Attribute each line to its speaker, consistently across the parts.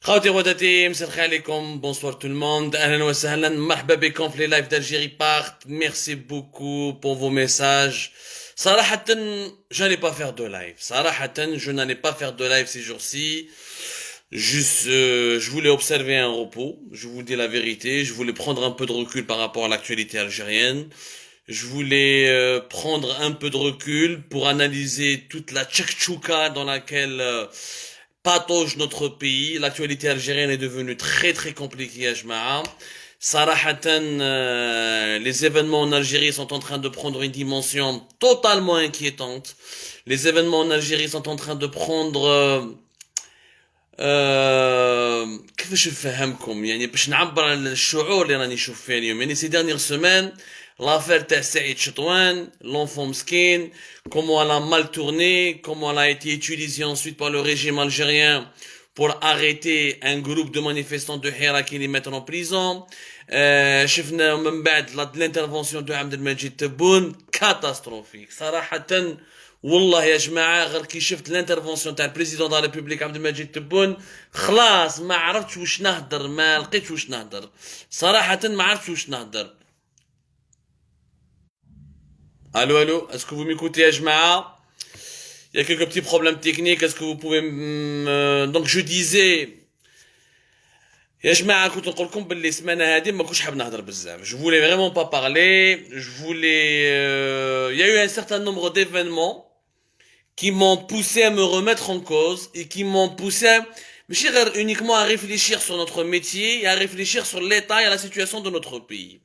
Speaker 1: خواتي وخواتاتي مساء الخير عليكم بونسوار تو الموند اهلا وسهلا مرحبا بكم في لي لايف d'Algérie Part. Merci beaucoup pour vos messages. صراحة je n'allais pas faire de live. صراحة je n'allais pas faire de live ces jours-ci. Juste je voulais observer un repos, je vous dis la vérité, je voulais prendre un peu de recul par rapport à l'actualité algérienne. Je voulais prendre un peu de recul pour analyser toute la tchakchouka dans laquelle patauge notre pays. L'actualité algérienne est devenue très très compliquée à Jma'a. Sarahatan, les événements en Algérie sont en train de prendre une dimension totalement inquiétante. Les événements en Algérie sont en train de prendre كيفاش نفهمكم يعني باش نعبر عن الشعور اللي راني نشوف فيه اليوم يعني ces dernières semaines l'affaire تاع سعيد شطوان l'enfant مسكين comment elle a mal tourné comment elle a été utilisée ensuite par le régime algérien pour arrêter un groupe de manifestants de Hira qui les mettent en prison شفنا من بعد l'intervention de عبد المجيد تبون catastrophique صراحة والله يا جماعة غير كي شفت الانترفونسيون تاع البريزيدون دو لا ريبوبليك عبد المجيد تبون خلاص ما عرفتش واش نهدر ما لقيتش واش نهدر صراحة ما عرفتش واش نهدر Allô, est-ce que vous m'écoutez يا جماعة Il y a quelques petits problèmes techniques, est-ce que vous pouvez donc je disais يا جماعة كنت نقول لكم باللي السمانة هذه ما كنتش حاب نهضر بزاف je voulais vraiment pas parler je voulais il y a eu un certain nombre d'événements qui m'ont poussé à me remettre en cause et qui m'ont poussé uniquement à réfléchir sur notre métier et à réfléchir sur l'état et la situation de notre pays.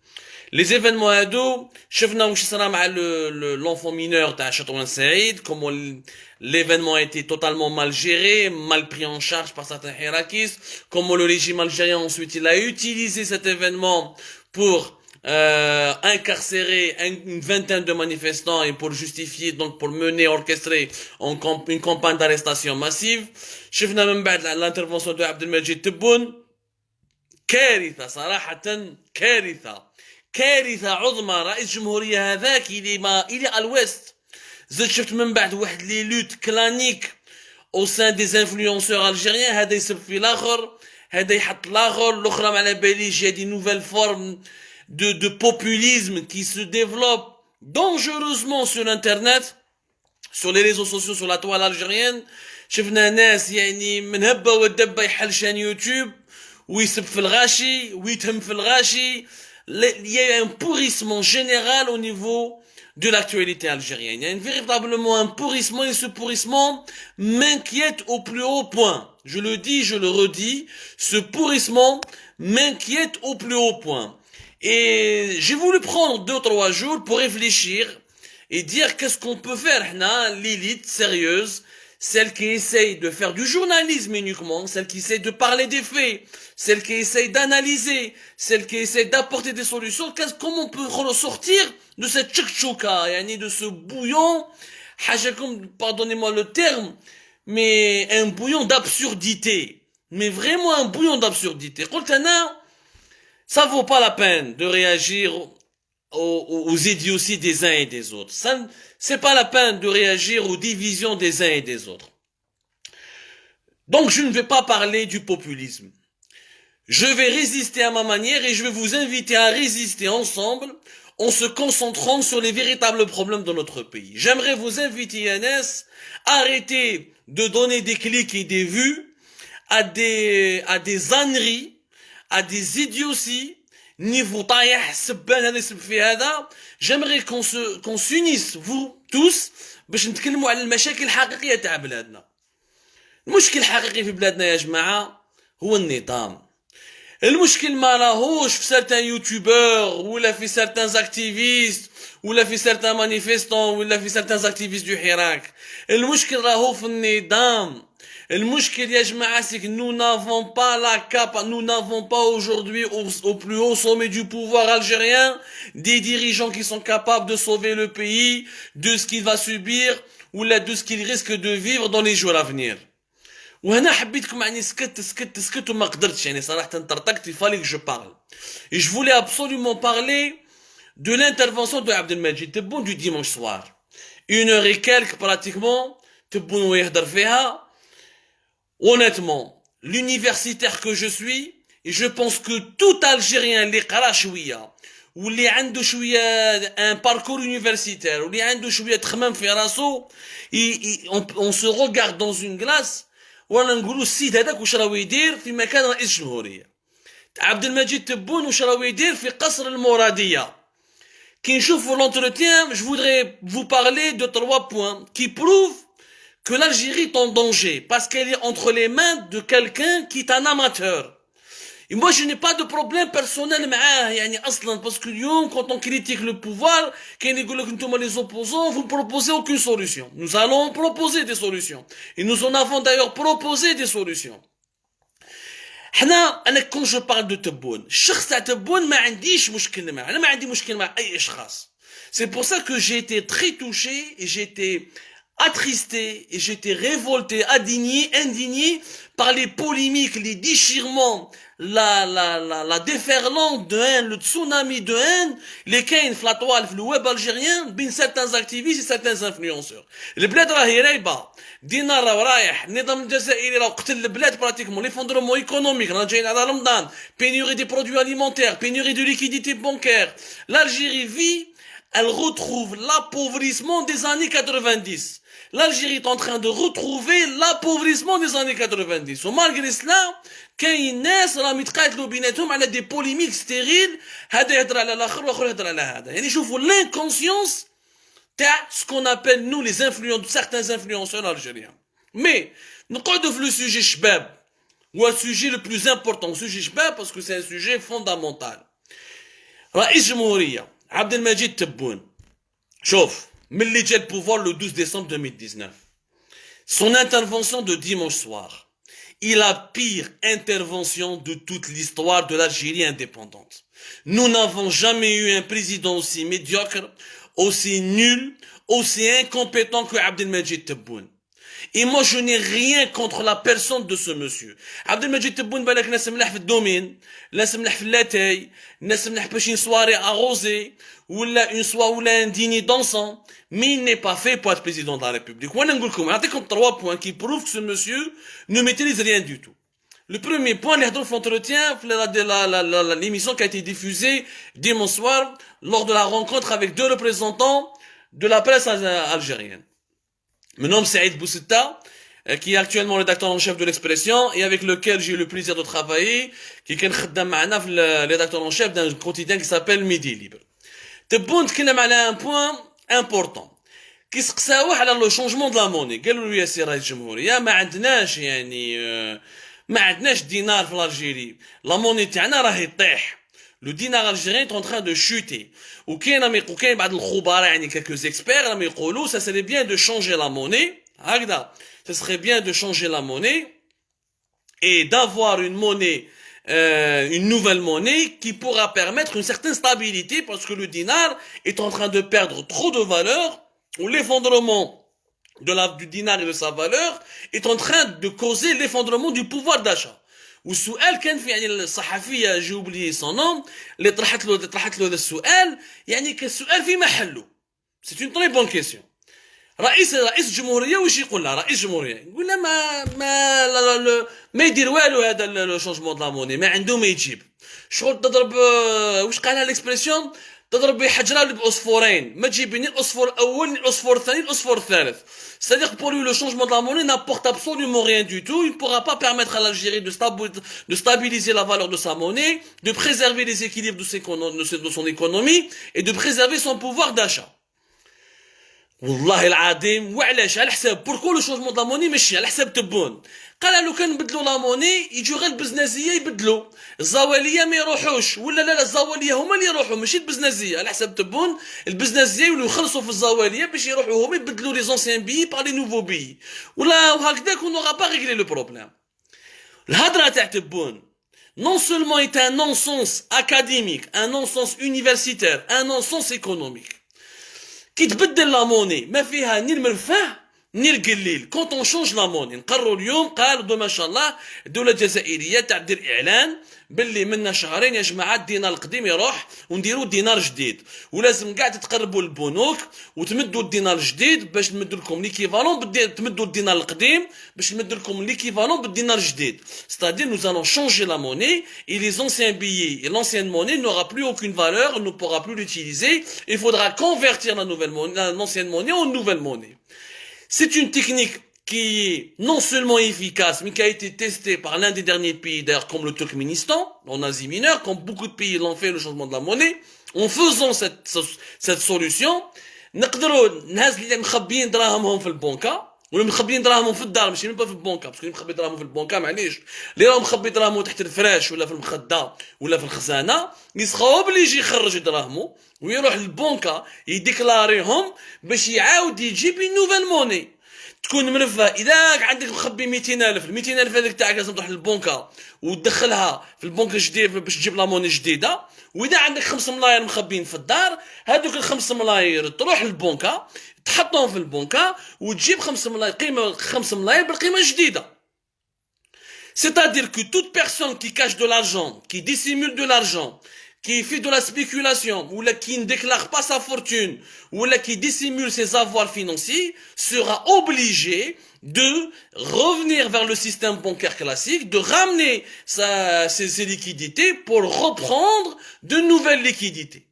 Speaker 1: Les événements ados, شفنا واش صرا مع l'enfant mineur تاع Chatouan Saïd, comment l'événement a été totalement mal géré, mal pris en charge par certains hirakis, comment le régime algérien ensuite il a utilisé cet événement pour incarcérer une vingtaine de manifestants et pour justifier donc pour mener orchestrer une campagne d'arrestation massive. شفنا من بعد l'intervention de Abdelmajid Tebboune كارثة صراحة كارثة عظمى رئيس جمهورية هذاك إلي à l'ouest زدت شفت من بعد واحد لي لوت كلانيك au sein des influenceurs algériens هذا يسب في الاخر هذا يحط الاخر الاخرى ما على باليش il y a des nouvelles formes de populisme qui se développent dangereusement sur internet sur les réseaux sociaux sur la toile algérienne شفنا ناس يعني من هبة والدبة يحل شان يوتيوب ويسب في الغاشي ويتهم في الغاشي il y a un pourrissement général au niveau de l'actualité algérienne. Il y a véritablement un pourrissement et ce pourrissement m'inquiète au plus haut point. Je le dis, je le redis, ce pourrissement m'inquiète au plus haut point. Et j'ai voulu prendre 2-3 jours pour réfléchir et dire qu'est-ce qu'on peut faire, l'élite sérieuse, celle qui essaye de faire du journalisme uniquement, celle qui essaye de parler des faits, celle qui essaye d'analyser, celle qui essaye d'apporter des solutions, comment on peut ressortir de cette tchouka, de ce bouillon, pardonnez-moi le terme, mais un bouillon d'absurdité, mais vraiment un bouillon d'absurdité. Ça vaut pas la peine de réagir aux idioties des uns et des autres. Ça, c'est pas la peine de réagir aux divisions des uns et des autres. Donc je ne vais pas parler du populisme. Je vais résister à ma manière et je vais vous inviter à résister ensemble en se concentrant sur les véritables problèmes de notre pays. J'aimerais vous inviter, Yanès, arrêter de donner des clics et des vues à des âneries, à des idioties, niveau طايح السبان هذا يسب في هذا. J'aimerais qu'on s'unisse vous tous باش نتكلموا على المشاكل الحقيقية تاع بلادنا. المشكل الحقيقي في بلادنا يا جماعة هو النظام. المشكل ما راهوش في certains يوتيوبر ولا في certains activistes ولا في certains manifestants ولا في certains activistes du حراك. المشكل راهو في النظام. المشكل يا جماعة c'est que nous n'avons pas la nous n'avons pas aujourd'hui au plus haut sommet du pouvoir algérien des dirigeants qui sont capables de sauver le pays de ce qu'il va subir ou de ce qu'il risque de vivre dans les jours à venir. وهنا حبيتكم يعني سكت وما قدرتش يعني صراحة طرطقت il fallait que je parle. Et je voulais absolument parler de l'intervention de Abdelmajid Tebboune du dimanche soir. 1 heure et quelques pratiquement Tebboune ويهدر فيها. Honnêtement, l'universitaire que je suis, et je pense que tout Algérien اللي قرا شويه واللي عنده شويه un parcours universitaire واللي عنده شويه تخمم في راسو on se regarde dans une glace وانا نقولوا السيد هذاك واش راهو يدير في مكان رئيس الجمهوريه. عبد المجيد تبون واش راهو يدير في قصر المراديه. كي نشوفوا l'entretien, je voudrais vous parler de 3 points qui prouvent que l'Algérie est en danger parce qu'elle est entre les mains de quelqu'un qui est un amateur. Et moi, je n'ai pas de problème personnel معاه يعني أصلا parce que اليوم quand on critique le pouvoir كاين يقول لك نتوما les opposants vous ne proposez aucune solution. Nous allons proposer des solutions et nous en avons d'ailleurs proposé des solutions. أنا quand je parle de تبون الشخص تاع تبون ما عنديش مشكل معاه. أنا ما عندي مشكل مع أي أشخاص. C'est pour ça que j'ai été très touché et j'ai été attristé et j'étais révolté, indigné par les polémiques, les déchirements, la déferlante de haine, le tsunami de haine, les كاين في الأطوال في الويب algérien بين certains activistes et certains influenceurs. البلاد راهي رايبة، دينار راه رايح، النظام الجزائري راه قتل البلاد براتيكمون، ليفوندرومون ايكونوميك، رانا جايين على رمضان، pénurie des produits alimentaires, pénurie de liquidités bancaires. L'Algérie vit, elle retrouve l'appauvrissement des années 90. L'Algérie est en train de retrouver l'appauvrissement des années 90. ومالغري cela, كاين ناس راهم يتقاتلوا بيناتهم على des polémiques stériles، هذا يهضر على الاخر والاخر يهضر على هذا. يعني شوفوا l'inconscience تاع ce qu'on appelle nous les influenceurs, certains influenceurs algériens. Mais نقعدوا في le sujet شباب، ou un sujet le plus important, sujet شباب parce que c'est un sujet fondamental. رئيس جمهورية عبد المجيد تبون، شوف ملي جا pouvoir le 12 décembre 2019. Son intervention de dimanche soir est la pire intervention de toute l'histoire de l'Algérie indépendante. Nous n'avons jamais eu un président aussi médiocre, aussi nul, aussi incompétent que Abdelmajid Tebboune. Et moi, je n'ai rien contre la personne de ce monsieur. Abdelmajid Tebboune, بالك ناس ملاح في الدومين، ناس ملاح في اللاتاي، ناس ملاح باش une soirée arrosée, ولا une soirée ولا un dîner dansant, mais il n'est pas fait pour être président de la République. وانا نقول لكم نعطيكم 3 points qui prouvent que ce monsieur ne maîtrise rien du tout. Le premier point, les هضروا في l'entretien, l'émission qui a été diffusée dimanche soir lors de la rencontre avec 2 représentants de la presse algérienne. Mon nom c'est Saïd Boussetta, qui est actuellement rédacteur en chef de l'Expression et avec lequel j'ai eu le plaisir de travailler, qui est le rédacteur en chef d'un quotidien qui s'appelle Midi Libre. تبون تكلم على un point important. كيسقساوه على لو شونجمون دو لا موني، قالوا له يا سي رئيس الجمهورية ما عندناش يعني ما عندناش دينار في الجيري، لا موني تاعنا راهي طيح. لو دينار الجيريان est en train de chuter. وكاين بعض الخبراء يعني quelques experts راهم يقولوا ça serait bien de changer la monnaie، هكذا ça serait bien de changer la monnaie et d'avoir une monnaie une nouvelle monnaie qui pourra permettre une certaine stabilité parce que le dinar est en train de perdre trop de valeur ou l'effondrement du dinar et de sa valeur est en train de causer l'effondrement du pouvoir d'achat. والسؤال كان في يعني الصحفيه j'ai oublié son nom اللي طرحت له هذا السؤال يعني كالسؤال في محله. C'est une très bonne question. رئيس الجمهوريه واش يقول لها رئيس الجمهوريه؟ يقول لها ما يدير والو هذا لو شونجمون دو لا موني، ما عنده ما يجيب. شغل تضرب واش قالها ليكسبرسيون، تضرب حجره بعصفورين، ما تجيب ني العصفور الاول ني العصفور الثاني العصفور الثالث. C'est-à-dire que pour lui le changement de la monnaie n'apporte absolument rien du tout. Il ne pourra pas permettre à l'Algérie de stabiliser la valeur de sa monnaie, de préserver les équilibres de son économie et de préserver son pouvoir d'achat. والله العظيم وعلاش على حساب بوركو لو شونجمون دو لا موني ماشي على حساب تبون. قال لو كان نبدلوا لا موني يجوا غير البزنازيه يبدلوا، الزواليه ما يروحوش، ولا لا الزواليه هما اللي يروحوا ماشي البزنازيه. على حساب تبون البزنازيه يولوا يخلصوا في الزواليه باش يروحوا هما يبدلوا لي زونسيان بي بار لي نوفو بي، ولا وهكذاك on n'aura pas réglé le problème. الهضره تاع تبون non seulement est un non-sens académique, un non-sens universitaire, un non-sens économique. كي تبدل لا موني ما فيها ني المرفاه نير quand on change la monnaie نقرروا اليوم قالوا ما شاء الله الدوله الجزائريه تاع دير اعلان باللي منا شهرين يا جماعه الدينار القديم يروح ونديروا دينار جديد ولازم كاع تتقربوا للبنوك وتمدوا الدينار الجديد باش نمدوا لكم ليكيفالون تمدوا الدينار القديم باش نمدوا لكم ليكيفالون بالدينار الجديد c'est-à-dire nous allons changer la monnaie et les anciens billets et l'ancienne monnaie n'aura plus aucune valeur on ne pourra plus l'utiliser il faudra convertir la nouvelle monnaie l'ancienne monnaie en nouvelle monnaie. C'est une technique qui est non seulement efficace, mais qui a été testée par l'un des derniers pays, d'ailleurs comme le Turkménistan, en Asie mineure, comme beaucoup de pays l'ont fait, le changement de la monnaie. En faisant cette solution, نقدروا الناس اللي مخبيين دراهمهم في البنكة ولا مخبيين دراهمهم في الدار ماشي pas في البنكة باسكو اللي مخبي دراهمهم في البنكة معليش اللي راهو مخبي دراهمه تحت الفراش ولا في المخدة ولا في الخزانة يسخاو بلي يجي يخرج دراهمه ويروح للبنكة يديكلاريهم باش يعاود يجيب نوفيل موني تكون مرفه اذا عندك مخبي 200,000 ال 200,000 هذيك تاعك لازم تروح للبنكة وتدخلها في البنكة الجديد باش تجيب لا موني جديدة واذا عندك 5 ملاير مخبين في الدار هذوك ال 5 ملاير تروح للبنكة تحطهم في البنكة وتجيب 5 ملاير قيمة 5 ملاير بالقيمة الجديدة. C'est-à-dire que toute personne qui cache de l'argent, qui dissimule de l'argent, qui fait de la spéculation, ou là, qui ne déclare pas sa fortune, ou là, qui dissimule ses avoirs financiers, sera obligé de revenir vers le système bancaire classique, de ramener ses liquidités pour reprendre de nouvelles liquidités.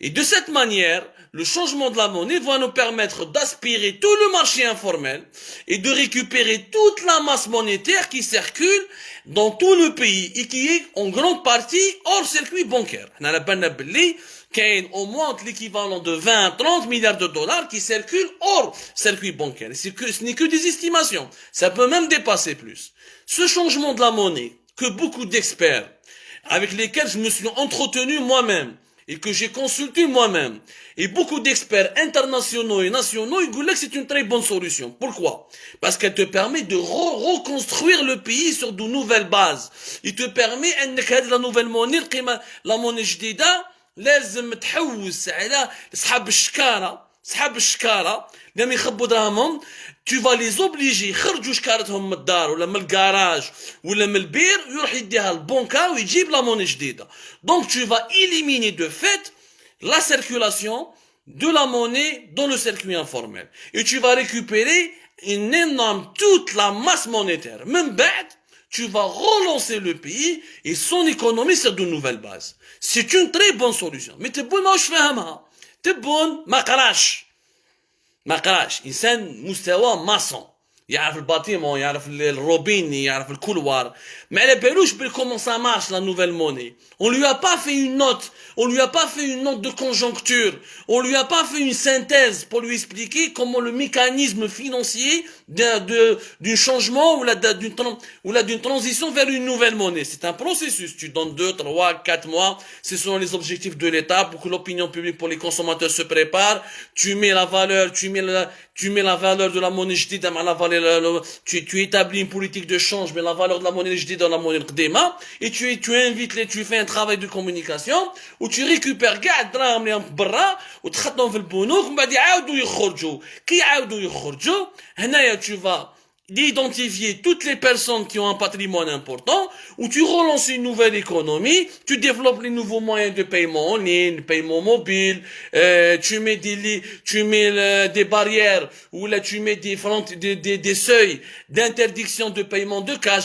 Speaker 1: Et de cette manière, le changement de la monnaie va nous permettre d'aspirer tout le marché informel et de récupérer toute la masse monétaire qui circule dans tout le pays et qui est en grande partie hors circuit bancaire. On a qu'il y a au moins l'équivalent de 20 à 30 milliards de dollars qui circulent hors circuit bancaire. Ce n'est que des estimations. Ça peut même dépasser plus. Ce changement de la monnaie que beaucoup d'experts avec lesquels je me suis entretenu moi-même et que j'ai consulté moi-même, et beaucoup d'experts internationaux et nationaux, ils disent que c'est une très bonne solution. Pourquoi? Parce qu'elle te permet de reconstruire le pays sur de nouvelles bases. Il te permet, la nouvelle monnaie, la monnaie جديدة, لازم تحوس على صحاب الشكارة لما يخبوا دراهمهم tu vas les obliger يخرجوا شكارتهم من الدار ولا من الجراج ولا من البير ويروح يديها البنكة ويجيب لا موني جديدة. Donc tu vas éliminer de fait la circulation de la monnaie dans le circuit informel et tu vas récupérer une énorme toute la masse monétaire. Même bête, tu vas relancer le pays et son économie sur de nouvelles bases. C'est une très bonne solution. Mais تبون ماهوش فاهمها. تبون ما قراش انسان مستوى ماسون يعرف الباتيمون يعرف الروبيني يعرف الكولوار ما على بالوش comment ça marche la nouvelle monnaie. On lui a pas fait une note de conjoncture, on lui a pas fait une synthèse pour lui expliquer comment le mécanisme financier d'un changement ou d'une transition vers une nouvelle monnaie. C'est un processus, tu donnes 2, 3, 4 mois, ce sont les objectifs de l'État pour que l'opinion publique pour les consommateurs se prépare, tu mets la valeur de la monnaie جديدة مع la valeur, tu établis une politique de change mais la valeur de la monnaie جديدة dans la monnaie القديمة et tu fais un travail de communication où tu récupères كاع الدراهم اللي برا وتحطهم في البنوك ومن بعد يعاودوا يخرجوا كي يعاودوا يخرجوا هنايا tu vas d'identifier toutes les personnes qui ont un patrimoine important, où tu relances une nouvelle économie, tu développes les nouveaux moyens de paiement en ligne, paiement mobile, tu mets des barrières, ou là tu mets des seuils d'interdiction de paiement de cash,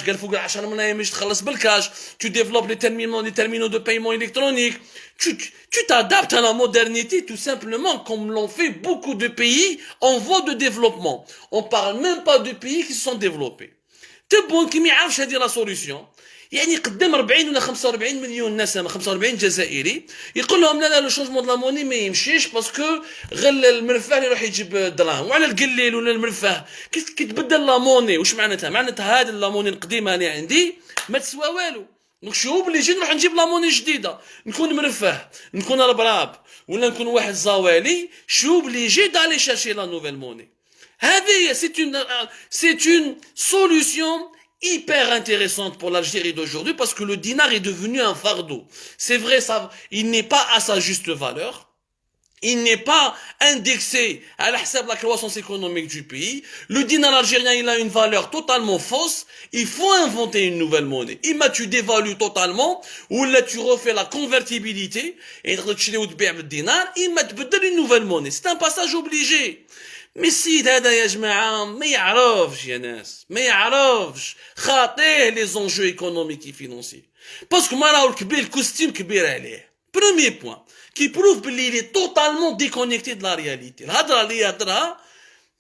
Speaker 1: tu développes les terminaux de paiement électronique, tu t'adaptes à la modernité tout simplement comme l'ont fait beaucoup de pays en voie de développement. On parle même pas de pays qui se sont développés. تبون كي ما يعرفش هذه لا سوليسيون يعني قدام 40 ولا 45 مليون نسمه 45 جزائري يقول لهم لا لو شونجمون دو لا موني ما يمشيش باسكو غير المرفاه اللي يروح يجيب الدراهم وعلى القليل ولا المرفاه كي تبدل لا موني واش معناتها هذه لا موني القديمه اللي عندي ما تسوى والو. دونك شو اوبليجي نروح نجيب لا موني جديده نكون مرفه نكون ربراب ولا نكون واحد زوالي شو اوبليجي دالي شاشي لا نوفيل موني. هذه c'est une solution hyper intéressante pour l'Algérie d'aujourd'hui parce que le dinar est devenu un fardeau. C'est vrai, il n'est pas à sa juste valeur. Il n'est pas indexé à la croissance économique du pays. Le dinar algérien, il a une valeur totalement fausse. Il faut inventer une nouvelle monnaie. Imma tu dévalues totalement, ou là tu refais la convertibilité, et tu le dinar, imma tu بدل une nouvelle monnaie. C'est un passage obligé. Mais السيد هذا يا جماعة ما يعرفش يا ناس ما يعرفش خاطيه les enjeux économiques et financiers. Parce que ما راهو الكبير الكوستيم كبير عليه. Premier point, qui prouve qu'il est totalement déconnecté de la réalité. الهضرة اللي يهضرها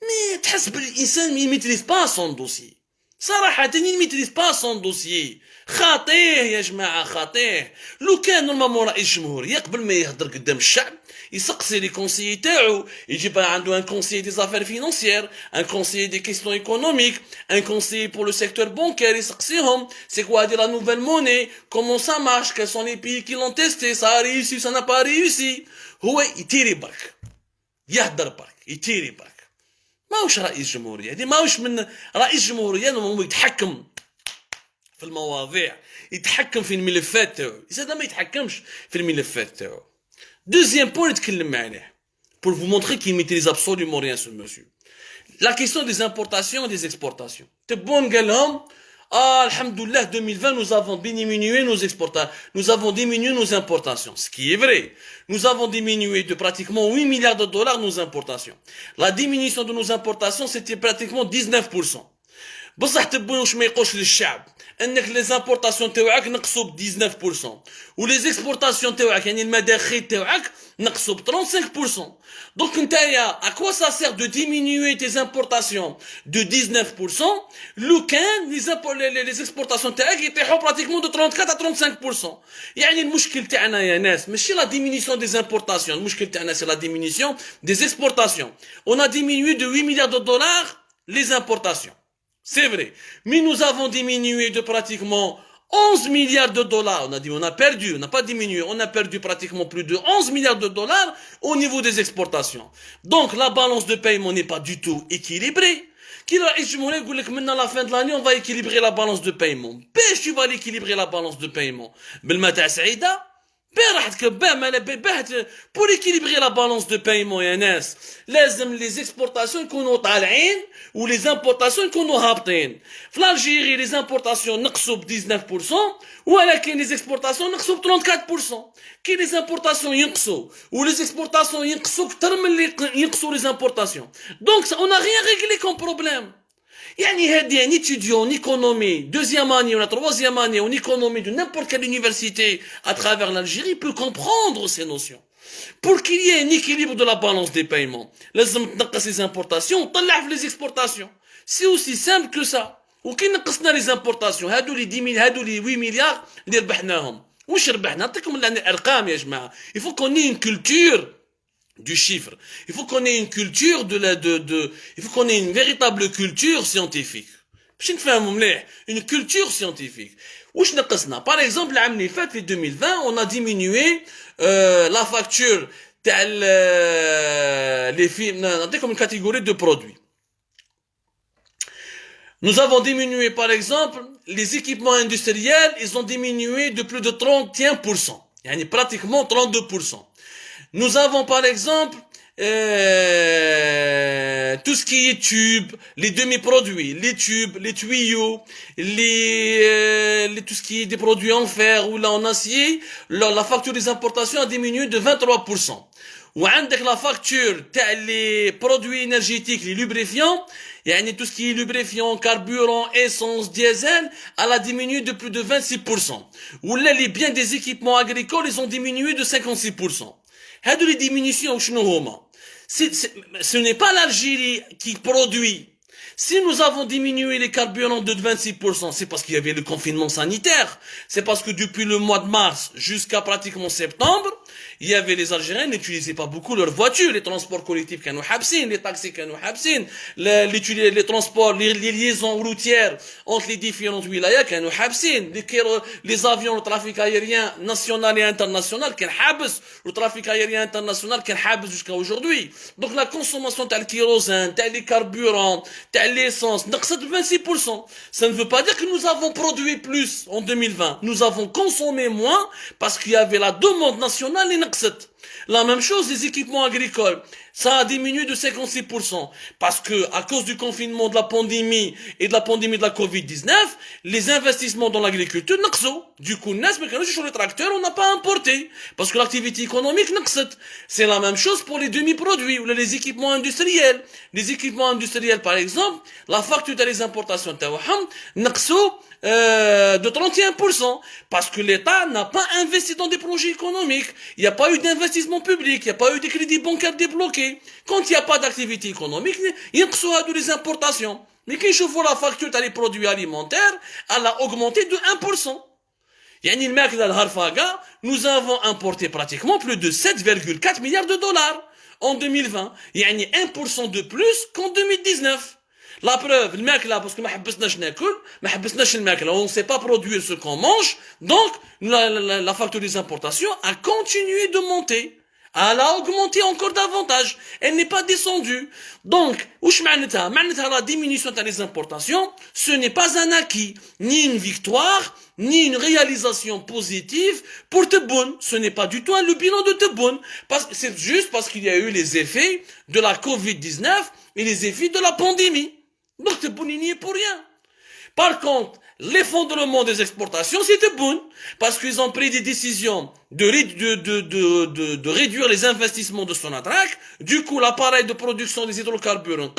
Speaker 1: mais تحس بالإنسان ما يميتريز با son dossier. صراحة il ne maîtrise pas son dossier. خاطيه يا جماعة خاطيه. لو كان نورمالمون رئيس جمهورية قبل ما يهضر قدام الشعب يسقسي لي كونسيي تاعو يجيب عنده ان conseiller des affaires financières, un conseiller des questions économiques, un conseiller pour le secteur bancaire يسقسيهم c'est quoi dire la nouvelle monnaie, comment ça marche, quels sont les pays qui l'ont testé, ça a réussi, ça n'a pas réussi. هو يتيري برك يهدر برك يتيري برك ماهوش رئيس جمهورية. هذه ماهوش من رئيس جمهورية هو يتحكم في المواضيع يتحكم في الملفات تاعو. هذا ما يتحكمش في الملفات تاعو. Deuxième point نتكلم عليه pour vous montrer qu'il maîtrise absolument rien ce monsieur. La question des importations et des exportations. تبون قال لهم alhamdoulilah 2020 nous avons diminué nos exportations, nous avons diminué nos importations, ce qui est vrai. Nous avons diminué de pratiquement 8 milliards de dollars nos importations. La diminution de nos importations c'était pratiquement 19%. بصح تبون واش ما يقولش للشعب انك les importations تاعك نقصوا ب 19% و les exportations تاعك يعني المداخيل تاعك نقصوا ب 35%. Donc نتايا à quoi ça sert de diminuer tes importations de 19% لو كان les exportations تاعك يطيحوا pratiquement de 34 à 35%. يعني المشكل تاعنا يا ناس ماشي la diminution des importations, المشكل تاعنا c'est la diminution des exportations. On a diminué de 8 milliards de dollars les importations. C'est vrai. Mais nous avons diminué de pratiquement 11 milliards de dollars. On a dit, on a perdu, on n'a pas diminué, on a perdu pratiquement plus de 11 milliards de dollars au niveau des exportations. Donc, la balance de paiement n'est pas du tout équilibrée. Qui va maintenant à la fin de l'année, on va équilibrer la balance de paiement. Pêche, tu vas équilibrer la balance de paiement. Belmata Saïda. Pour équilibrer la balance de paiement يا ناس لازم les exportations يكونوا طالعين و les importations يكونوا هابطين. في الجيري les importations نقصوا ب 19% ولكن les exportations نقصوا ب 34%. كي les importations ينقصوا و les exportations ينقصوا اكثر من اللي ينقصوا les importations. Donc on n'a rien réglé comme problème. يعني هادي un étudiant en économie, deuxième année ou la troisième année en économie de n'importe quelle université à travers l'Algérie peut comprendre ces notions. Pour qu'il y ait un équilibre de la balance des paiements, لازم تنقص les importations وتطلع في les exportations. C'est aussi simple que ça. وكي نقصنا les importations هادو لي 10 هادو لي 8 مليار اللي ربحناهم واش ربحنا؟ نعطيكم الارقام يا جماعه. Il faut qu'on ait une culture du chiffre. Il faut qu'on ait une culture il faut qu'on ait une véritable culture scientifique. باش نفهموا مليح une culture scientifique. واش نقصنا؟ par exemple العام اللي فات في 2020 on a diminué la facture تاع les films نعطيكم une catégorie de produits. Nous avons diminué par exemple les équipements industriels, ils ont diminué de plus de 31%. يعني pratiquement 32%. Nous avons par exemple tout ce qui est tubes, les demi-produits, les tubes, les tuyaux, tout ce qui est des produits en fer ou là en acier, la facture des importations a diminué de 23%. وعندك la facture تاع les produits énergétiques, les lubrifiants, يعني tout ce qui est lubrifiant, carburant, essence, diesel, elle a diminué de plus de 26%. Ou là les biens des équipements agricoles, ils ont diminué de 56%. هادو les diminutions شنو هما؟ Ce n'est pas l'Algérie qui produit. Si nous avons diminué les carburants de 26%, c'est parce qu'il y avait le confinement sanitaire. C'est parce que depuis le mois de mars jusqu'à pratiquement septembre, il y avait les Algériens n'utilisaient pas beaucoup leurs voitures, les transports collectifs كانوا حابسين, les taxis كانوا حابسين, les transports, les liaisons routières entre les différentes wilayas كانوا حابسين, les avions, le trafic aérien national et international كان حابس, le trafic aérien international كان حابس jusqu'à aujourd'hui. Donc la consommation تاع الكيروسين, تاع les carburants, تاع l'essence نقصت de 26%. Ça ne veut pas dire que nous avons produit plus en 2020. Nous avons consommé moins parce qu'il y avait la demande nationale et نقصت. La même chose, les équipements agricoles, ça a diminué de 56%. Parce que, à cause du confinement de la pandémie et de la pandémie de la Covid-19, les investissements dans l'agriculture نقصوا. Du coup, الناس ما كانوش يشروا les tracteurs, on n'a pas importé. Parce que l'activité économique نقصت. C'est la même chose pour les demi-produits ou les équipements industriels. Les équipements industriels, par exemple, la facture des importations تاعهم نقصوا de 31%, parce que l'État n'a pas investi dans des projets économiques. Il n'y a pas eu d'investissement public, il n'y a pas eu de crédits bancaires débloqués. Quand il n'y a pas d'activité économique, il y a des importations. Mais quand je vois la facture des produits alimentaires, elle a augmenté de 1%. يعني الماكلة الهرفاقة, nous avons importé pratiquement plus de 7,4 milliards de dollars en 2020. يعني 1% de plus qu'en 2019. La preuve, le makla, parce que on ne sait pas produire ce qu'on mange, donc la facture des importations a continué de monter. Elle a augmenté encore davantage. Elle n'est pas descendue. Donc, la diminution des importations, ce n'est pas un acquis, ni une victoire, ni une réalisation positive pour Tebboune. Ce n'est pas du tout le bilan de Tebboune. C'est juste parce qu'il y a eu les effets de la Covid-19 et les effets de la pandémie. Donc Tebboune n'y est pour rien. Par contre, l'effondrement des exportations, c'est Tebboune, parce qu'ils ont pris des décisions de réduire les investissements de Sonatrach. Du coup, l'appareil de production des hydrocarbures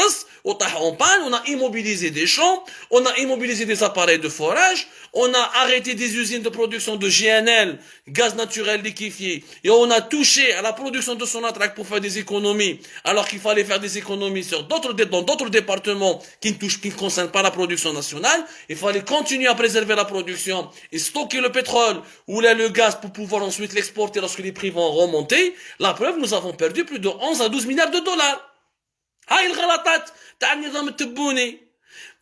Speaker 1: en panne, on a immobilisé des champs, on a immobilisé des appareils de forage, on a arrêté des usines de production de GNL, gaz naturel liquéfié, et on a touché à la production de Sonatrach pour faire des économies, alors qu'il fallait faire des économies dans d'autres départements qui ne concernent pas la production nationale. Il fallait continuer à préserver la production et stocker le pétrole ou le gaz pour pouvoir ensuite l'exporter lorsque les prix vont remonter. La preuve, nous avons perdu plus de 11 à 12 milliards de dollars. هاي الغلطات تاع النظام التبوني.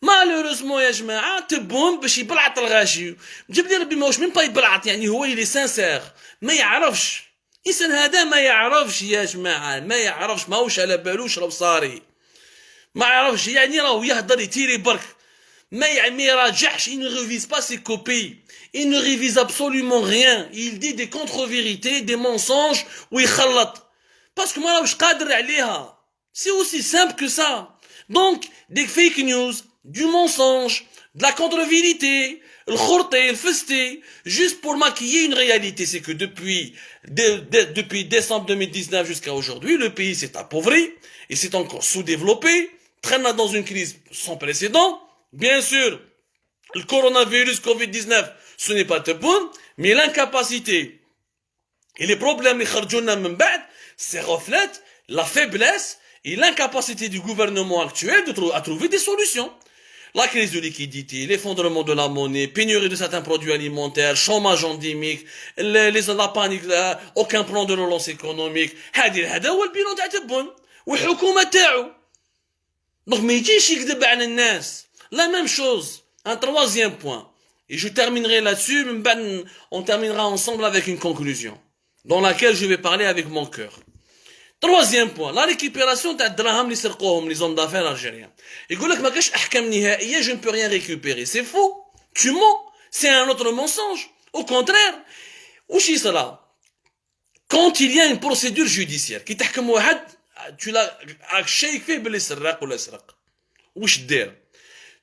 Speaker 1: Malheureusement يا جماعة تبون باش يبلعط الغاشي. جاب لي ربي ماهوش من با يبلعط, يعني هو اللي سانسير ما يعرفش. الانسان هذا ما يعرفش يا جماعة, ما يعرفش, ماهوش على بالوش راه صاري. ما يعرفش, يعني راهو يهضر يتيري برك. ما يراجعش, il ne révise pas ses copies. Il ne révise absolument rien. Il dit des contre-vérités, des mensonges, ou il خلط. Parce que ما راهوش قادر عليها. C'est aussi simple que ça. Donc, des fake news, du mensonge, de la contre-vérité, le khorté, le festé, juste pour maquiller une réalité. C'est que depuis décembre 2019 jusqu'à aujourd'hui, le pays s'est appauvri, et s'est encore sous-développé, traîne dans une crise sans précédent. Bien sûr, le coronavirus Covid-19, ce n'est pas Tebboune, mais l'incapacité et les problèmes, ça reflète la faiblesse et l'incapacité du gouvernement actuel à trouver des solutions. La crise de liquidité, l'effondrement de la monnaie, pénurie de certains produits alimentaires, chômage endémique, la panique, aucun plan de relance économique. هذا هو البيلون تاع تبون والحكومة تاعو. Donc ما يجيش يكذب على الناس. La même chose, un troisième point, et je terminerai là-dessus, on terminera ensemble avec une conclusion, dans laquelle je vais parler avec mon cœur. Troisième point, la récupération تاع الدراهم اللي سرقوهم les hommes d'affaires algériens. يقول لك ما كاش احكام نهائيه, je ne peux rien récupérer. C'est faux. Tu mens. C'est un autre mensonge. Au contraire, وش يصرى quand il y a une procédure judiciaire qui تحكم واحد, tu l'as شيك فيه باللي سرق ولا سرق, وش دير؟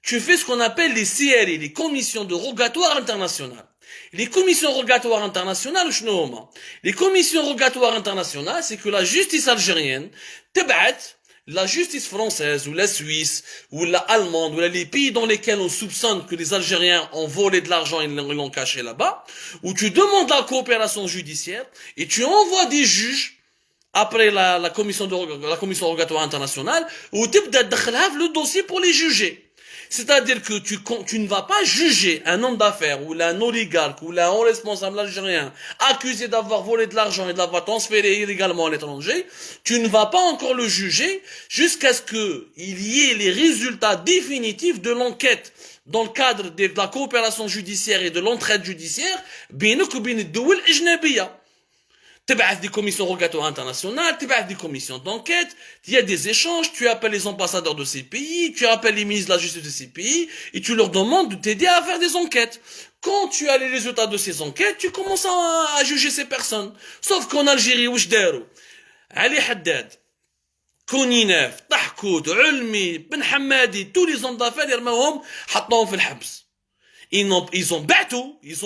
Speaker 1: Tu fais ce qu'on appelle les CRI, les commissions de rogatoire internationales. Les commissions rogatoires internationales, les commissions rogatoires internationales, c'est que la justice algérienne, la justice française, ou la Suisse, ou la allemande, ou les pays dans lesquels on soupçonne que les Algériens ont volé de l'argent et l'ont caché là-bas, où tu demandes la coopération judiciaire, et tu envoies des juges, après la commission rogatoire internationale, où tu le dossier pour les juger. C'est-à-dire que tu ne vas pas juger un homme d'affaires ou un oligarque ou un haut responsable algérien accusé d'avoir volé de l'argent et de l'avoir transféré illégalement à l'étranger. Tu ne vas pas encore le juger jusqu'à ce qu'il y ait les résultats définitifs de l'enquête dans le cadre de la coopération judiciaire et de l'entraide judiciaire. تبعث des commissions rogatoires internationales, تبعث des commissions d'enquête, il y a des échanges, tu appelles les ambassadeurs de ces pays, tu appelles les ministres de la justice de ces pays, et tu leur demandes de t'aider à faire des enquêtes. Quand tu as les résultats de ces enquêtes, tu commences à juger ces personnes. Sauf qu'en Algérie, واش داروا علي حداد كونيناف طحكوت علمي بن حمادي tous les hommes d'affaires يرموهم حطوهم في الحبس. Ils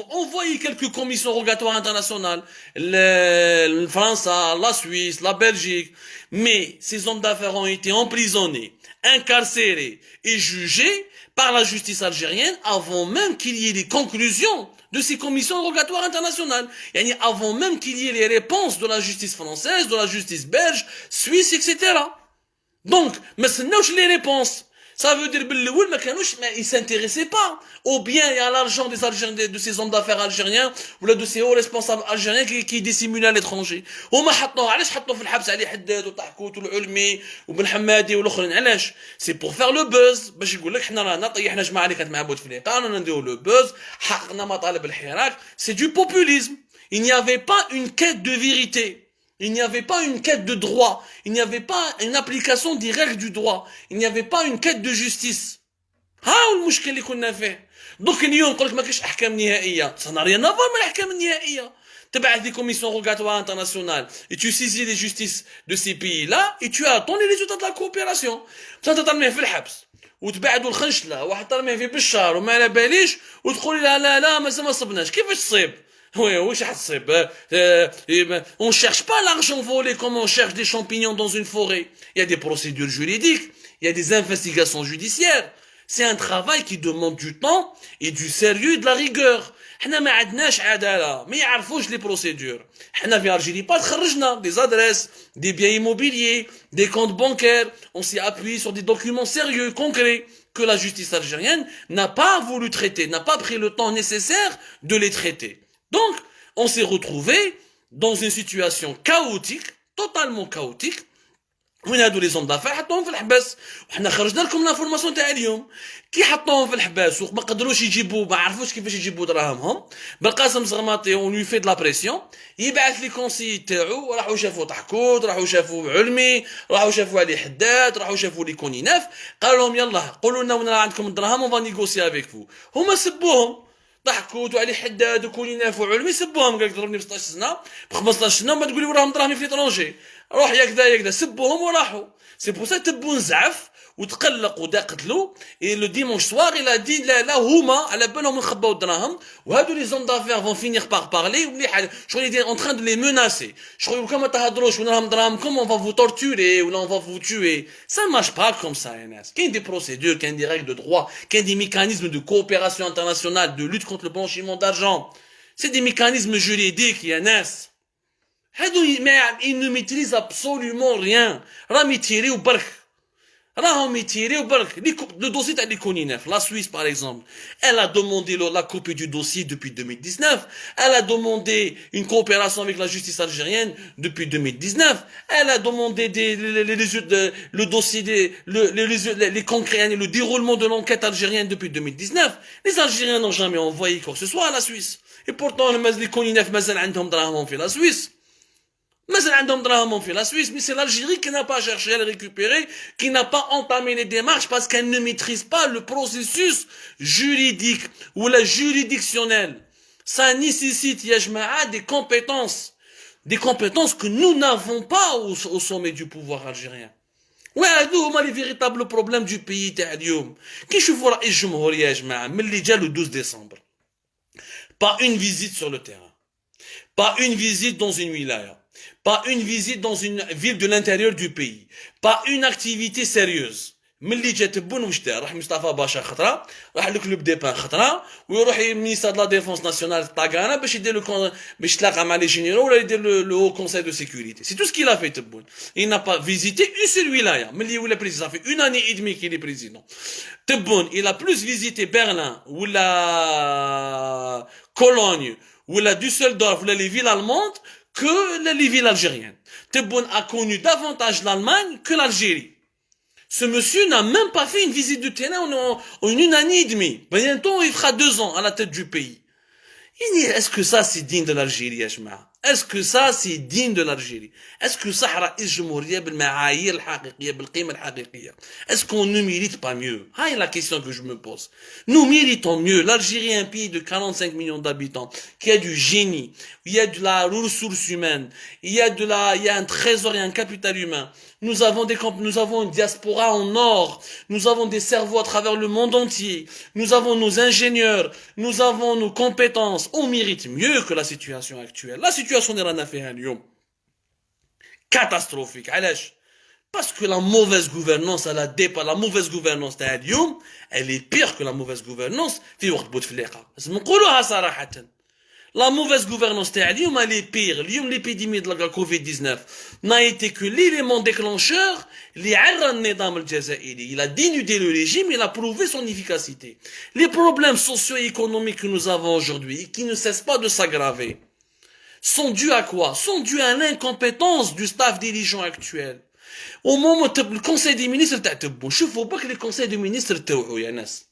Speaker 1: ont envoyé quelques commissions rogatoires internationales, la France, la Suisse, la Belgique, mais ces hommes d'affaires ont été emprisonnés, incarcérés et jugés par la justice algérienne avant même qu'il y ait les conclusions de ces commissions rogatoires internationales. Et avant même qu'il y ait les réponses de la justice française, de la justice belge, suisse, etc. Donc, mais ce n'est les réponses. Ça veut dire mais ils s'intéressaient pas au bien et à l'argent des Algériens, de ces hommes d'affaires algériens ou de ces hauts responsables algériens qui dissimulent à l'étranger. C'est pour faire le buzz. C'est du populisme. Il n'y avait pas une quête de vérité. Il n'y avait pas une quête de droit. Il n'y avait pas une application des règles du droit. Il n'y avait pas une quête de justice. ها المشكل اللي كنا فيه. دوك اليوم نقول لك ما كاينش احكام نهائيه. Ça n'a rien à voir مع الاحكام النهائيه. تبعث des commissions rogatoires internationales et tu saisis les justices de ces pays-là et tu attends les résultats de la coopération. انت ترميه في الحبس وتبعدوا الخنشله واحد ترميه في بشار وما على باليش وتقول لا لا لا ما صبناش. كيفاش تصيب؟ Oui, on ne cherche pas l'argent volé comme on cherche des champignons dans une forêt. Il y a des procédures juridiques, il y a des investigations judiciaires. C'est un travail qui demande du temps et du sérieux et de la rigueur. حنا ما عندناش عدالة ما يعرفوش les procédures. حنا في Algérie pas خرجنا des adresses, des biens immobiliers, des comptes bancaires. On s'est appuyé sur des documents sérieux, concrets, que la justice algérienne n'a pas voulu traiter, n'a pas pris le temps nécessaire de les traiter. Donc, on s'est retrouvé dans une situation chaotique, totalement chaotique. وين هادو لي زون دافير حطوهم في الحبس وحنا خرجنا لكم لافورماسيون تاع اليوم كي حطوهم في الحبس وما قدروش يجيبوا ما عرفوش كيفاش يجيبوا دراهمهم بالقاسم زغماطي اون لي في د لا بريسيون يبعث لي كونسي تاعو راحوا شافوا طحكوت راحوا شافوا علمي راحوا شافوا علي حداد راحوا شافوا لي كونيناف قالوا لهم يلا قولوا لنا وين راه عندكم الدراهم اون فا نيغوسي افيك فو هما سبوهم ضحكوت وعلي حداد وكونيناف وعلمي سبوهم قال لك ضربني ب 16 سنه ب 15 سنه وما تقولي وراهم دراهمي في ليترونجي روح ياكدا سبوهم وراحوا. سي بور سا تبون زعف وتقلق وقتلوا et le dimanche soir il a dit لا هما على بالهم نخباو الدراهم وهادو لي زون دافير vont finir par parler وملي شغل en train de les menacer شغل كما تهضروش وين راهم دراهمكم on va vous torturer ou on va vous tuer. Ça ne marche pas comme ça. كاين des procédures, كاين des règles de droit, كاين des mécanismes de coopération internationale de lutte contre le blanchiment d'argent. C'est des mécanismes juridiques يا ناس. Ils ne maîtrisent absolument rien. راهم يتيريو برك. Le dossier تاع لي كونيناف, la Suisse par exemple, elle a demandé la copie du dossier depuis 2019. Elle a demandé une coopération avec la justice algérienne depuis 2019. Elle a demandé le dossier les concrets, le déroulement de l'enquête algérienne depuis 2019. Les Algériens n'ont jamais envoyé quoi que ce soit à la Suisse. Et pourtant les كونيناف مازال عندهم دراهمهم في la Suisse. مازال عندهم دراهمهم في la Suisse, mais c'est l'Algérie qui n'a pas cherché à les récupérer, qui n'a pas entamé les démarches parce qu'elle ne maîtrise pas le processus juridique ou la juridictionnel. Ça nécessite, ya jma'a, des compétences que nous n'avons pas au sommet du pouvoir algérien. وهادو هما les véritables problèmes du pays تاع اليوم. كي نشوفوا رئيس الجمهورية يا جماعة ملي جا le 12 décembre, pas une visite sur le terrain, pas une visite dans une wilaya, pas une visite dans une ville de l'intérieur du pays, pas une activité sérieuse. ملي جا تبون واش دار؟ راح مصطفى باشا خطره، راح لكلوب دي بان خطره، ويروح المينيستر دو لا ديفونس ناسيونال طاقانه باش يدير باش يتلاقى مع لي جينيرو ولا يدير لو هو كونساي دو سيكوريتي. سي تو سكي لا في تبون. Il n'a pas visité une seule wilaya. ملي ولا بريزيدون في une année et demie qu'il est président. تبون il a plus visité Berlin ولا Cologne ولا Düsseldorf ولا les villes allemandes que les villes algériennes. Tebboune a connu davantage l'Allemagne que l'Algérie. Ce monsieur n'a même pas fait une visite de terrain en une année et demie. Bientôt, il fera 2 ans à la tête du pays. Est-ce que ça, c'est digne de l'Algérie, Ashma? est-ce que ça c'est digne de l'Algérie? Est-ce que ça رئيس جمهورية بالمعايير الحقيقية بالقيمة الحقيقية? Est-ce qu'on ne mérite pas mieux? C'est la question que je me pose. Nous méritons mieux. L'Algérie est un pays de 45 millions d'habitants, qui a du génie, il y a de la ressource humaine, il y a un trésor et un capital humain. Nous avons une diaspora en or. Nous avons des cerveaux à travers le monde entier. Nous avons nos ingénieurs. Nous avons nos compétences. On mérite mieux que la situation actuelle. La situation de rana fiha اليوم catastrophique. علاش؟ Parce que la mauvaise gouvernance, la mauvaise gouvernance تاع اليوم, elle est pire que la mauvaise gouvernance في وقت بوتفليقة. لازم نقولوها صراحة. La mauvaise gouvernance تاع اليوم elle est pire. اليوم l'épidémie de la Covid-19 n'a été que l'élément déclencheur اللي عرى النظام الجزائري. Il a dénudé le régime, il a prouvé son efficacité. Les problèmes socio-économiques que nous avons aujourd'hui, qui ne cessent pas de s'aggraver, sont dus à quoi? Sont dus à l'incompétence du staff dirigeant actuel. Au moment où le conseil des ministres تاع تبون, شوفوا pas que les conseils des ministres توعوا يا ناس.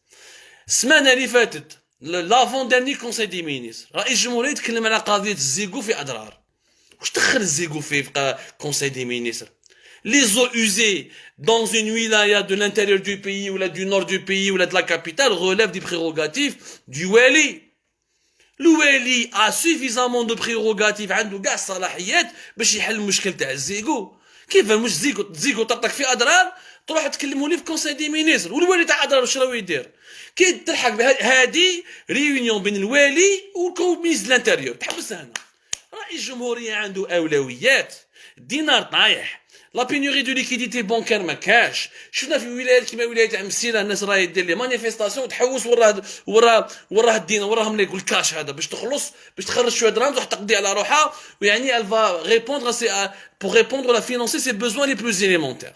Speaker 1: السمانة اللي فاتت l'avant dernier conseil des ministres رئيس الجمهورية يتكلم على قضية الزيغو في أضرار. واش دخل الزيغو في conseil des ministres? Les eaux usées dans une wilaya de l'intérieur du pays ou du nord du pays ou de la capitale relèvent des prérogatives du wali. Le wali a suffisamment de prérogatives, عنده كاع الصلاحيات باش يحل المشكل تاع الزيغو. كيف مش زيغو تطق في أضرار تروح تكلموا لي في كونساي دي مينيستر والوالي تاع أضرار واش راهو يدير؟ كي تلحق هذه ريونيون بين الوالي والمينيستر الانتيريور تحبس هنا. رئيس الجمهورية عنده أولويات. الدينار طايح. لا بينوري دو ليكيديتي بونكير ما كاش. شفنا في ولايات كيما ولاية تاع مسيرة الناس راهي دير لي مانيفيستاسيون تحوس وراه الدينار وراهم ليك الكاش هذا باش تخلص باش تخرج شويه دراهم تروح تقضي على روحها ويعني elle va répondre pour répondre à financer ses besoins les plus élémentaires.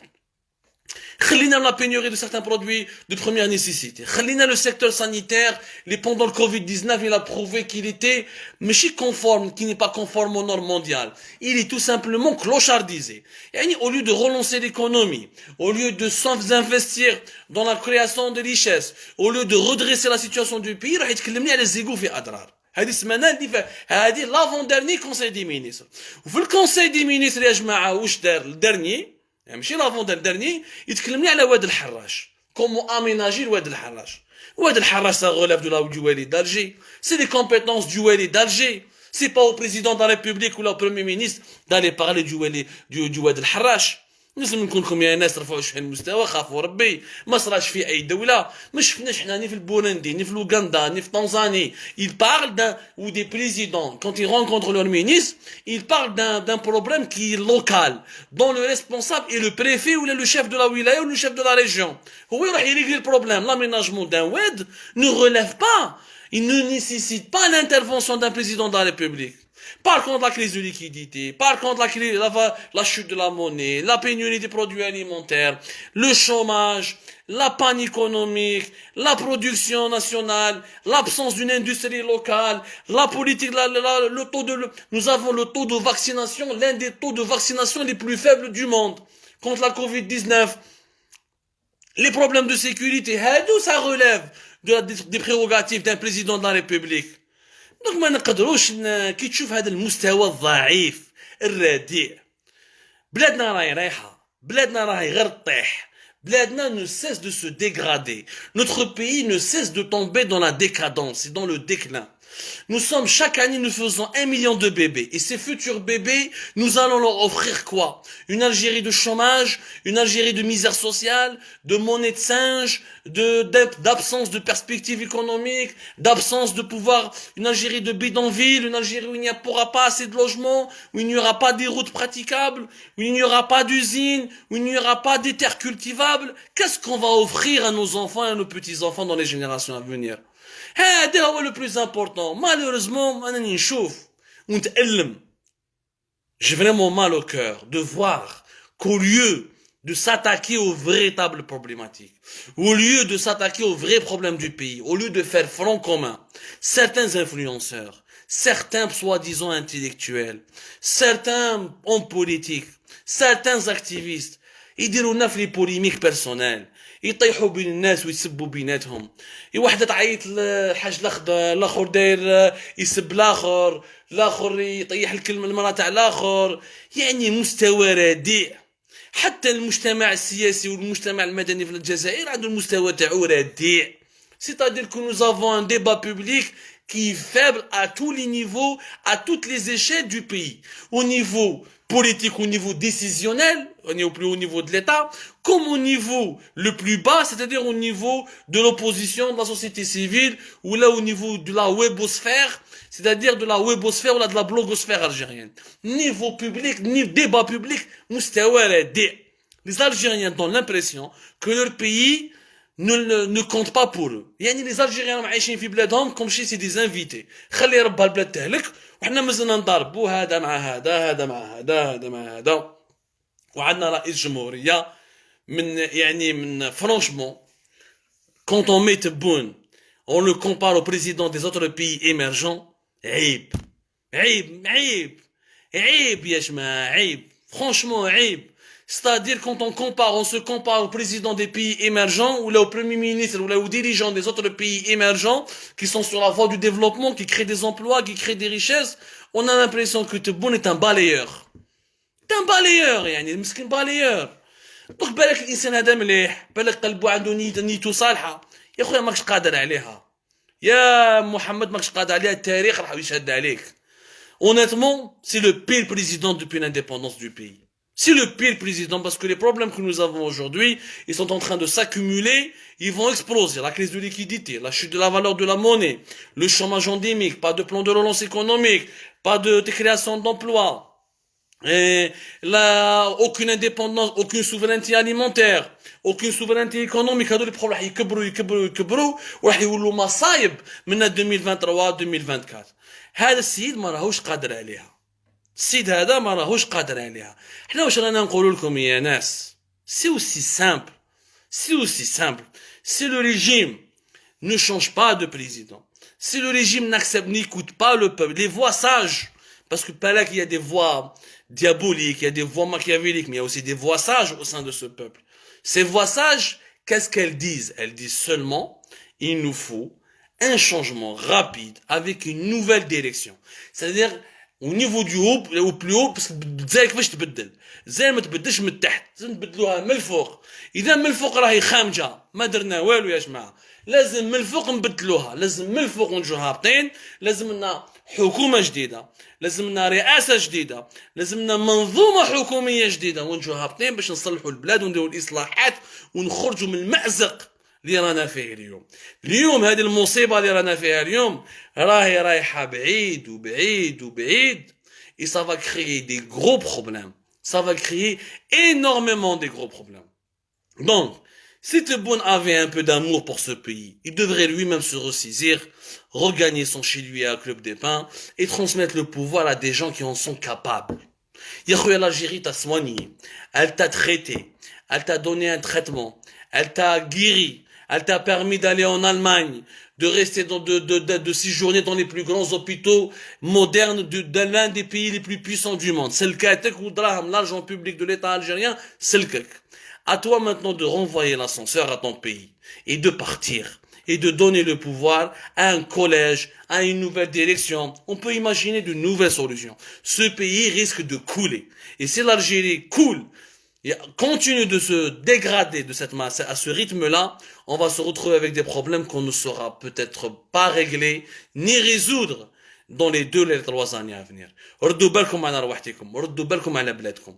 Speaker 1: خلينا la pénurie de certains produits de première nécessité. خلينا le secteur sanitaire, pendant le Covid-19, il a prouvé qu'il était ماشي conforme, qu'il n'est pas conforme aux normes mondiales. Il est tout simplement clochardisé. يعني au lieu de relancer l'économie, au lieu de s'investir dans la création de richesses, au lieu de redresser la situation du pays, راح يتكلم لي على الزيغو في أضرار. هذه السمانه اللي هذه لافون ديرني كونساي دي مينيستر. وفي الكونساي دي مينيستر يا جماعه واش دار الدرني؟ يعني ماشي لافون ديرني يتكلم لي على واد الحراش. كومون اميناجي واد الحراش. واد الحراش ça relève du wali d'Alger. C'est les compétences du wali d'Alger. C'est pas au président de la République ou au premier ministre d'aller parler du wad الحراش. لازم نكونكم يا ناس رفعوا شويه المستوى خافوا ربي ما صراش في اي دوله ما شفناش حنا ني في البولندي ني في لوغندا ني في تنزاني ils parlent d'un ou des présidents quand ils rencontrent leur ministre ils parlent d'un problème qui est local dont le responsable est le préfet ou le chef de la wilaya ou le chef de la région هو يروح يريغلي البروبلème l'aménagement d'un wad ne relève pas il ne nécessite pas l'intervention d'un président de la République. Par contre, la crise de liquidité, par contre, la chute de la monnaie, la pénurie des produits alimentaires, le chômage, la panne économique, la production nationale, l'absence d'une industrie locale, la politique, nous avons le taux de vaccination, l'un des taux de vaccination les plus faibles du monde contre la Covid-19. Les problèmes de sécurité, tout ça relève des prérogatives d'un président de la République. Donc ما نقدروش كي تشوف هذا المستوى الضعيف الرديء بلادنا راهي رايحه بلادنا راهي غير طيح بلادنا ne cesse de se dégrader notre pays ne cesse de tomber dans la décadence et dans le déclin. Nous sommes chaque année nous faisons 1 million de bébés et ces futurs bébés nous allons leur offrir quoi? Une Algérie de chômage, une Algérie de misère sociale, de monnaie de singe, d'absence de perspective économique, d'absence de pouvoir, une Algérie de bidonville, une Algérie où il n'y pourra pas assez de logements, où il n'y aura pas des routes praticables, où il n'y aura pas d'usines, où il n'y aura pas des terres cultivables. Qu'est-ce qu'on va offrir à nos enfants et à nos petits-enfants dans les générations à venir? هذا هو le plus important. Malheureusement, أنا نشوف ونتألم. J'ai vraiment mal au cœur de voir qu'au lieu de s'attaquer aux véritables problématiques, au lieu de s'attaquer aux vrais problèmes du pays, au lieu de faire front commun, certains influenceurs, certains soi-disant intellectuels, certains hommes politiques, certains activistes, يديروا لنا في les polémiques personnelles, يطيحوا بين الناس ويسبوا بيناتهم. واحدة تعيط الحاج الاخر داير يسب الاخر، الاخر يطيح الكلمة المرأة تاع الاخر. يعني مستوى رديء. حتى المجتمع السياسي والمجتمع المدني في الجزائر عنده المستوى تاعو رديء. C'est-à-dire que nous avons un débat public qui est faible à tous les niveaux, à toutes les échelles du pays. Au niveau politique, au niveau décisionnel, on est au plus haut niveau de l'État, comme au niveau le plus bas, c'est-à-dire au niveau de l'opposition, de la société civile, ou là au niveau de la webosphère, c'est-à-dire de la webosphère ou là de la blogosphère algérienne. Niveau public, niveau débat public, les Algériens ont l'impression que leur pays ne compte pas pour eux. يعني les Algériens عايشين في بلادهم comme si c'est des invités. خلي ربها البلاد تهلك وحنا مازلنا نضربوا هذا مع هذا، هذا مع هذا، هذا مع هذا. وعندنا رئيس جمهورية من franchement quand on met Tebboune, on le compare au président des autres pays émergents. عيب عيب عيب عيب يا جماعة عيب. Franchement عيب. C'est-à-dire quand on se compare au président des pays émergents ou là au premier ministre ou là aux dirigeants des autres pays émergents qui sont sur la voie du développement, qui créent des emplois, qui créent des richesses, on a l'impression que Tebboune est un balayeur. C'est un balayeur يعني مسكين balayeur. Donc بالك الانسان هذا مليح، بالك قلبه عنده نيته صالحة، يا خويا ماكش قادر عليها. يا محمد ماكش قادر عليها، التاريخ راح يشهد عليك. Honnêtement, c'est le pire président depuis l'indépendance du pays. C'est le pire président parce que les problèmes que nous avons aujourd'hui, ils sont en train de s'accumuler, ils vont exploser. La crise de liquidité, la chute de la valeur de la monnaie, le chômage endémique, pas de plan de relance économique, pas de création d'emplois, aucune indépendance, aucune souveraineté alimentaire, aucune souveraineté économique. هذول les problèmes يكبروا وراح يولوا مصايب من 2023-2024. هذا السيد ما راهوش قادر عليها. السيد هذا ما راهوش قادر عليها. حنا واش رانا نقول لكم يا ناس؟ C'est aussi simple. C'est aussi simple. Si le régime ne change pas de président, si le régime n'écoute pas le peuple, les voix sages, parce que pas là qu'il y a des voix diaboliques, il y a des voix machiavéliques, mais il y a aussi des voix sages au sein de ce peuple. Ces voix sages, qu'est-ce qu'elles disent? Elles disent seulement, il nous faut un changement rapide avec une nouvelle direction. C'est-à-dire, au niveau du haut, au plus haut, parce que الجزائر كيفاش تبدل؟ الجزائر ما تبدلش من التحت، لازم نبدلوها من الفوق. إذا من الفوق راهي خامجة، ما درنا والو يا جماعة. لازم من الفوق نبدلوها، لازم من الفوق نجو هابطين، لازم لنا حكومة جديدة، لازم لنا رئاسة جديدة، لازم لنا منظومة حكومية جديدة ونجو هابطين باش نصلحوا البلاد ونديروا الإصلاحات ونخرجوا من المأزق اللي رانا فيه اليوم. اليوم هذه المصيبة اللي رانا فيها اليوم راهي رايحة بعيد وبعيد وبعيد. Et ça va créer des gros problèmes. Ça va créer énormément de gros problèmes. Donc, si Tebboune avait un peu d'amour pour ce pays, il devrait lui-même se ressaisir, regagner son chez lui à Club des Pins et transmettre le pouvoir à des gens qui en sont capables. Yahouya, l'Algérie t'a soigné, elle t'a traité, elle t'a donné un traitement, elle t'a guéri, elle t'a permis d'aller en Allemagne, de rester de séjourner dans les plus grands hôpitaux modernes de l'un des pays les plus puissants du monde. C'est le cas, l'argent public de l'État algérien, c'est le cas. À toi maintenant de renvoyer l'ascenseur à ton pays et de partir et de donner le pouvoir à un collège, à une nouvelle direction. On peut imaginer de nouvelles solutions. Ce pays risque de couler. Et si l'Algérie coule, continue de se dégrader de cette masse à ce rythme-là, on va se retrouver avec des problèmes qu'on ne saura peut-être pas régler ni résoudre dans les 2 les 3 années à venir. ردوا بالكم على رواحتكم، ردوا بالكم على بلادكم.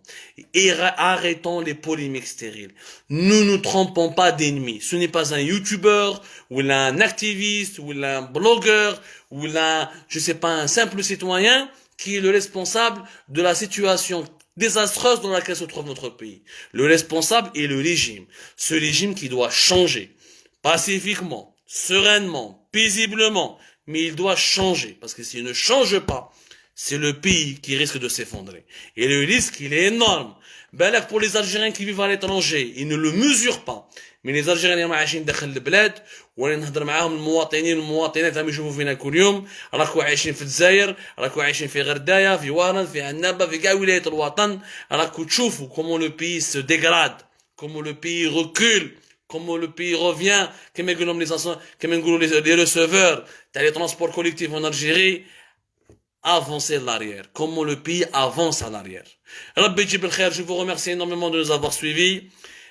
Speaker 1: Et arrêtons les polémiques stériles. Nous ne trompons pas d'ennemis. Ce n'est pas un youtubeur, ou un activiste, ou un blogueur, ou je sais pas, un simple citoyen qui est le responsable de la situation désastreuse dans laquelle se trouve notre pays. Le responsable est le régime. Ce régime qui doit changer. Pacifiquement, sereinement, paisiblement. Mais il doit changer. Parce que s'il ne change pas, c'est le pays qui risque de s'effondrer. Et le risque, il est énorme. Ben pour les Algériens qui vivent à l'étranger, ils ne le mesurent pas. Mais les Algériens اللي عايشين داخل البلاد وانا نهضر معاهم المواطنين والمواطنات راهم يشوفوا فينا كل يوم، راكو عايشين في الجزائر، راكو عايشين في غردايه، في وهران، في عنابه، في كاع ولايات الوطن، راكو تشوفوا comment le pays se dégrade, comment le pays recule, comment le pays revient, comme les receveurs, les transports collectifs en Algérie, avancer de l'arrière. Comment le pays avance à l'arrière. Rabbi Jib el-Khair, je vous remercie énormément de nous avoir suivis.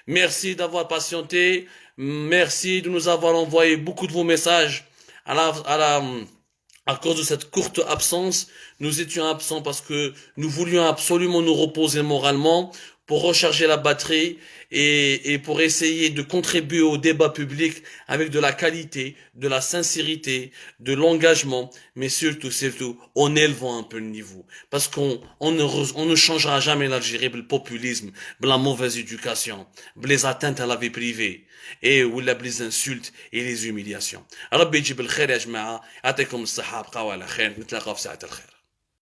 Speaker 1: Merci d'avoir patienté. Merci de nous avoir envoyé beaucoup de vos messages à cause de cette courte absence. Nous étions absents parce que nous voulions absolument nous reposer moralement pour recharger la batterie et pour essayer de contribuer au débat public avec de la qualité, de la sincérité, de l'engagement, mais surtout, en élevant un peu le niveau. Parce on ne changera jamais l'Algérie par le populisme, par la mauvaise éducation, par les atteintes à la vie privée, et ou les insultes et les humiliations. ربي يجيب الخير يا جماعة. يعطيكم الصحة. بقاو على خير. نتلاقاو في ساعة الخير.